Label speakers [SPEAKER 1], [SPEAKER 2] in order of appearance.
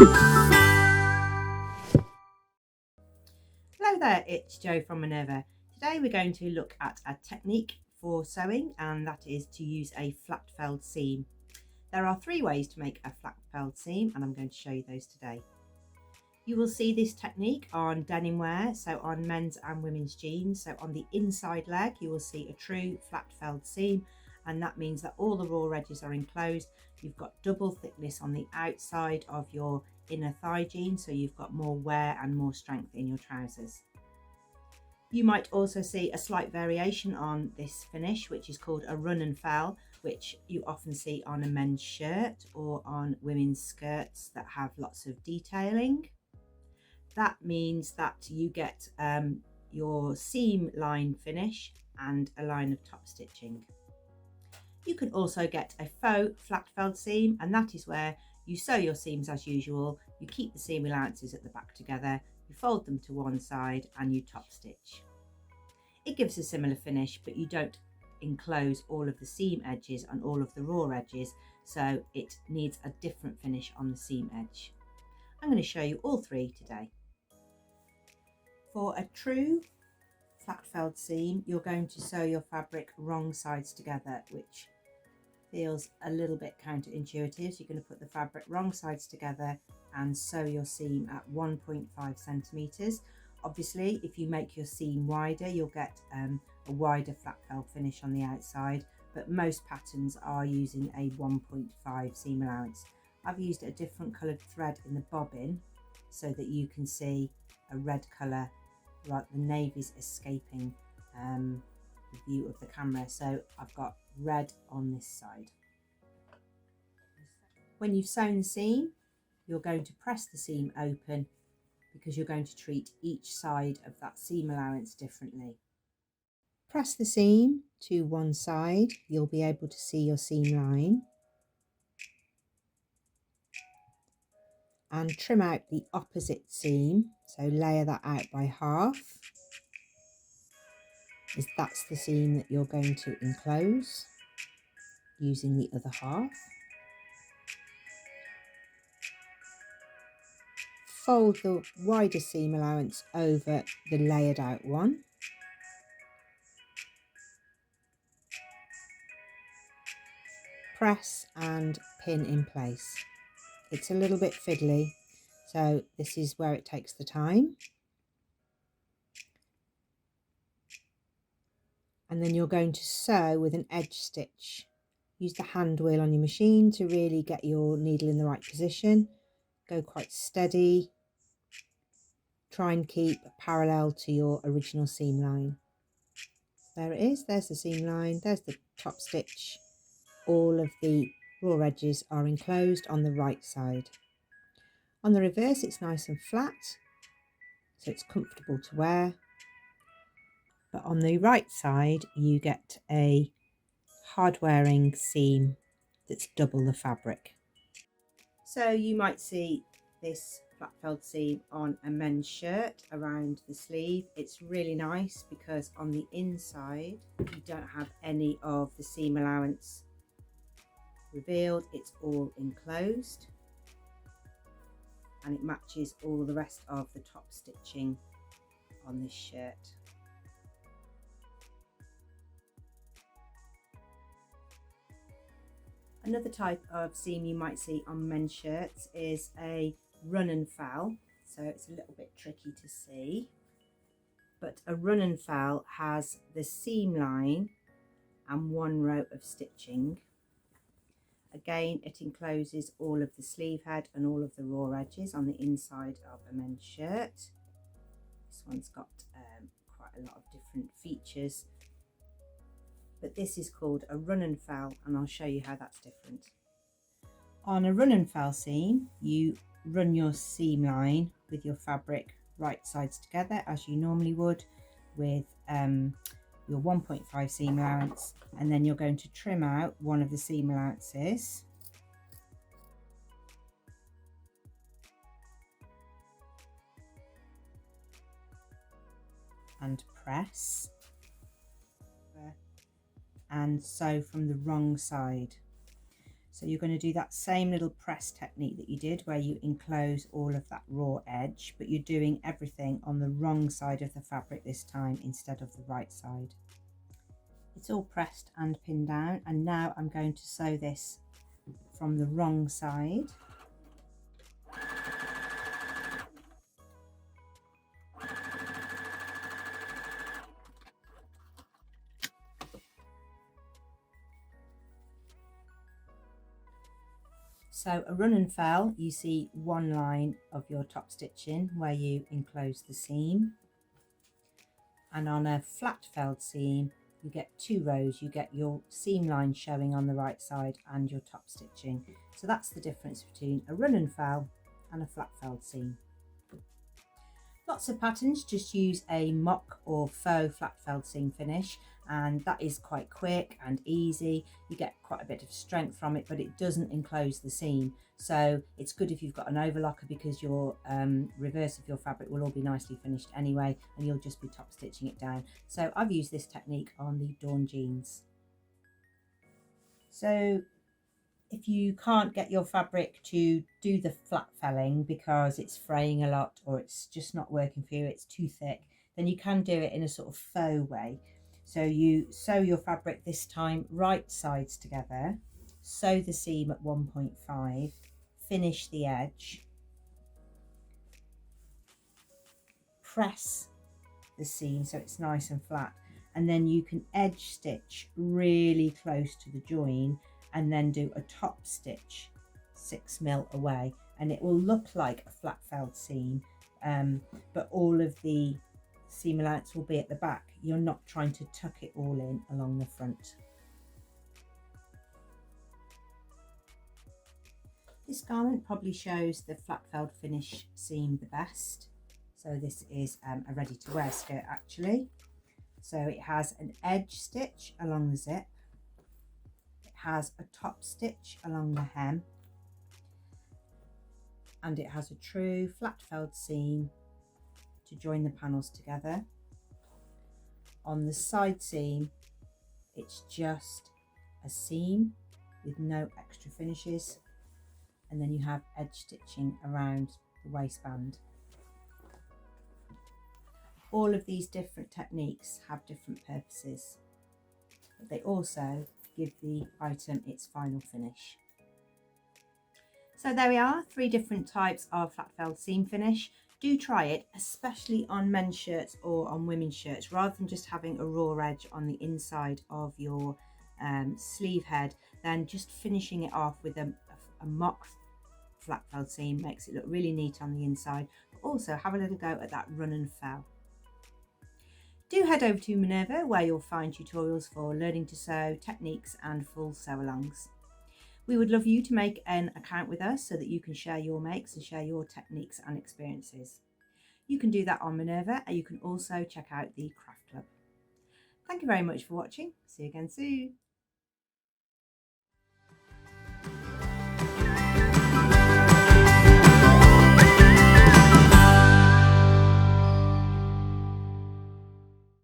[SPEAKER 1] Hello there, it's Jo from Minerva. Today we're going to look at a technique for sewing, and that is to use a flat felled seam. There are 3 ways to make a flat felled seam, and I'm going to show you those today. You will see this technique on denim wear, so on men's and women's jeans. So on the inside leg you will see a true flat felled seam, and that means that all the raw edges are enclosed. You've got double thickness on the outside of your inner thigh jean, so you've got more wear and more strength in your trousers. You might also see a slight variation on this finish, which is called a run and fell, which you often see on a men's shirt or on women's skirts that have lots of detailing. That means that you get your seam line finish and a line of top stitching. You can also get a faux flat felled seam, and that is where you sew your seams as usual. You keep the seam allowances at the back together, you fold them to one side and you top stitch. It gives a similar finish, but you don't enclose all of the seam edges and all of the raw edges, so it needs a different finish on the seam edge. I'm going to show you all 3 today. For a true flat felled seam, you're going to sew your fabric wrong sides together, which feels a little bit counterintuitive. So you're going to put the fabric wrong sides together and sew your seam at 1.5 centimeters. Obviously, if you make your seam wider, you'll get a wider flat felled finish on the outside, but most patterns are using a 1.5 seam allowance. I've used a different coloured thread in the bobbin so that you can see a red colour, like the navy's escaping the view of the camera, so I've got red on this side. When you've sewn the seam, you're going to press the seam open because you're going to treat each side of that seam allowance differently. Press the seam to one side, you'll be able to see your seam line, and trim out the opposite seam, so layer that out by half, as that's the seam that you're going to enclose using the other half. Fold the wider seam allowance over the layered out one. Press and pin in place. It's a little bit fiddly, so this is where it takes the time. And then you're going to sew with an edge stitch. Use the hand wheel on your machine to really get your needle in the right position. Go quite steady. Try and keep parallel to your original seam line. There it is, there's the seam line, there's the top stitch. All of the raw edges are enclosed on the right side. On the reverse, it's nice and flat, so it's comfortable to wear. But on the right side, you get a hard wearing seam that's double the fabric. So you might see this flat felled seam on a men's shirt around the sleeve. It's really nice because on the inside you don't have any of the seam allowance revealed, it's all enclosed, and it matches all the rest of the top stitching on this shirt. Another type of seam you might see on men's shirts is a run and fell, so it's a little bit tricky to see, but a run and fell has the seam line and 1 row of stitching. Again, it encloses all of the sleeve head and all of the raw edges on the inside of a men's shirt. This one's got quite a lot of different features, but this is called a run and fell, and I'll show you how that's different. On a run and fell seam, you run your seam line with your fabric right sides together as you normally would with your 1.5 seam allowance, and then you're going to trim out one of the seam allowances. And press and sew from the wrong side. So you're going to do that same little press technique that you did where you enclose all of that raw edge, but you're doing everything on the wrong side of the fabric this time instead of the right side. It's all pressed and pinned down, and now I'm going to sew this from the wrong side. So a run and fell, you see one line of your top stitching where you enclose the seam, and on a flat felled seam you get 2 rows. You get your seam line showing on the right side and your top stitching. So that's the difference between a run and fell and a flat felled seam. Lots of patterns just use a mock or faux flat felled seam finish, and that is quite quick and easy. You get quite a bit of strength from it, but it doesn't enclose the seam. So it's good if you've got an overlocker, because your reverse of your fabric will all be nicely finished anyway, and you'll just be top stitching it down. So I've used this technique on the Dawn jeans. So if you can't get your fabric to do the flat felling because it's fraying a lot or it's just not working for you, it's too thick, then you can do it in a sort of faux way. So you sew your fabric this time right sides together, sew the seam at 1.5, finish the edge, press the seam so it's nice and flat, and then you can edge stitch really close to the join and then do a top stitch 6mm away, and it will look like a flat felled seam, but all of the seam allowance will be at the back. You're not trying to tuck it all in along the front. This garment probably shows the flat felled finish seam the best. So this is a ready to wear skirt actually. So it has an edge stitch along the zip, has a top stitch along the hem, and it has a true flat felled seam to join the panels together. On the side seam it's just a seam with no extra finishes, and then you have edge stitching around the waistband. All of these different techniques have different purposes, but they also give the item its final finish. So there we are, 3 different types of flat felled seam finish. Do try it, especially on men's shirts or on women's shirts, rather than just having a raw edge on the inside of your sleeve head. Then just finishing it off with a mock flat felled seam makes it look really neat on the inside, but also have a little go at that run and fell. Do head over to Minerva, where you'll find tutorials for learning to sew, techniques and full sew-alongs. We would love you to make an account with us so that you can share your makes and share your techniques and experiences. You can do that on Minerva, and you can also check out the Craft Club. Thank you very much for watching. See you again soon.